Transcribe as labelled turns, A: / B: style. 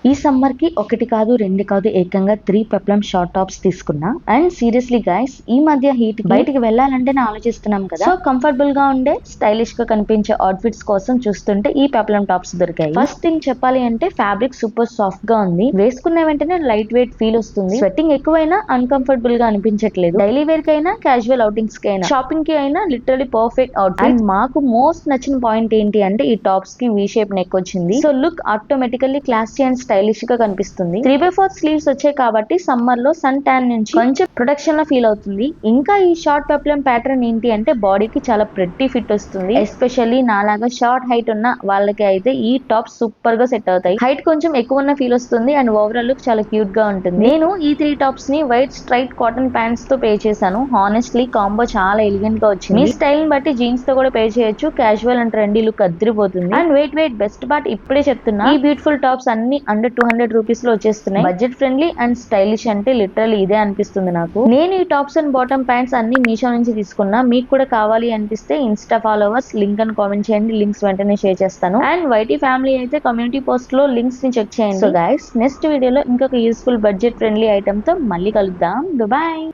A: ఈ సమ్మర్ కి ఒకటి కాదు రెండు కాదు ఏకంగా 3 పెప్లం షార్ట్ టాప్స్ తీసుకున్నా. అండ్ సీరియస్లీ గైస్, ఈ మధ్య హీట్ బయటికి వెళ్ళాలంటే ఆలోచిస్తున్నాం కదా, సో కంఫర్టబుల్ గా ఉండే స్టైలిష్ గా కనిపించే అవుట్ఫిట్స్ కోసం చూస్తుంటే ఈ పెప్లం టాప్స్ దొరికాయి. ఫస్ట్ థింగ్ చెప్పాలి అంటే ఫ్యాబ్రిక్ సూపర్ సాఫ్ట్ గా ఉంది. వేసుకున్న వెంటనే లైట్ వెయిట్ ఫీల్ వస్తుంది. స్వెట్టింగ్ ఎక్కువైనా అన్కంఫర్టబుల్ గా అనిపించట్లేదు. డైలీ వేర్ కి అయినా, క్యాజువల్ అవుటింగ్స్ కి అయినా, షాపింగ్ కి అయినా లిటరలీ పర్ఫెక్ట్ అవుట్ఫిట్. అండ్ మాకు మోస్ట్ నచ్చిన పాయింట్ ఏంటి అంటే ఈ టాప్స్ కి వి షేప్ నెక్ వచ్చింది. So look automatically classy and stylish గా కనిపిస్తుంది. 3/4 స్లీవ్స్ వచ్చాయి కాబట్టి సమ్మర్ లో సన్ ట్యాన్ నుంచి కొంచెం ప్రొటెక్షన్ లో ఫీల్ అవుతుంది. ఇంకా ఈ షార్ట్ పెప్లం ప్యాటర్న్ ఏంటి అంటే బాడీకి చాలా ప్రెట్టి ఫిట్ వస్తుంది. ఎస్పెషల్లీ నాలాగా షార్ట్ హైట్ ఉన్న వాళ్ళకి అయితే ఈ టాప్ సూపర్ గా సెట్ అవుతాయి. హైట్ కొంచెం ఎక్కువ ఉన్న ఫీల్ వస్తుంది అండ్ ఓవరాల్ లుక్ చాలా క్యూట్ గా ఉంటుంది. నేను ఈ 3 టాప్స్ ని వైట్ స్ట్రైట్ కాటన్ ప్యాంట్స్ తో పే చేశాను. హానెస్ట్లీ కాంబో చాలా ఎలిగెంట్ గా వచ్చింది. మీ స్టైల్ ని బట్టి జీన్స్ తో కూడా పే చేయొచ్చు. క్యాజువల్ అండ్ ట్రెండీ లుక్ అదిరిపోతుంది. అండ్ వెయిట్ బెస్ట్ పార్ట్ ఇప్పుడే చెప్తున్నా, ఈ బ్యూటిఫుల్ టాప్స్ అన్ని అండర్ 200 రూపీస్ లో వచ్చేస్తున్నాయి. బడ్జెట్ ఫ్రెండ్లీ అండ్ స్టైలిష్ అంటే లిటరల్ ఇదే అనిపిస్తుంది నాకు. నేను ఈ టాప్స్ అండ్ బాటమ్ ప్యాంట్స్ అన్ని మీషో నుంచి తీసుకున్నా. మీకు కూడా కావాలి అనిపిస్తే ఇన్స్టా ఫాలోవర్స్ లింక్ అని కామెంట్ చేయండి. లింక్స్ వెంటనే షేర్ చేస్తాను. అండ్ వైటీ ఫ్యామిలీ అయితే కమ్యూనిటీ పోస్ట్ లో లింక్స్ ని చెక్ చేయండి. సో గైస్, నెక్స్ట్ వీడియోలో ఇంకొక యూస్ఫుల్ బడ్జెట్ ఫ్రెండ్లీ ఐటమ్ తో మళ్ళీ కలుద్దాం. బాయ్.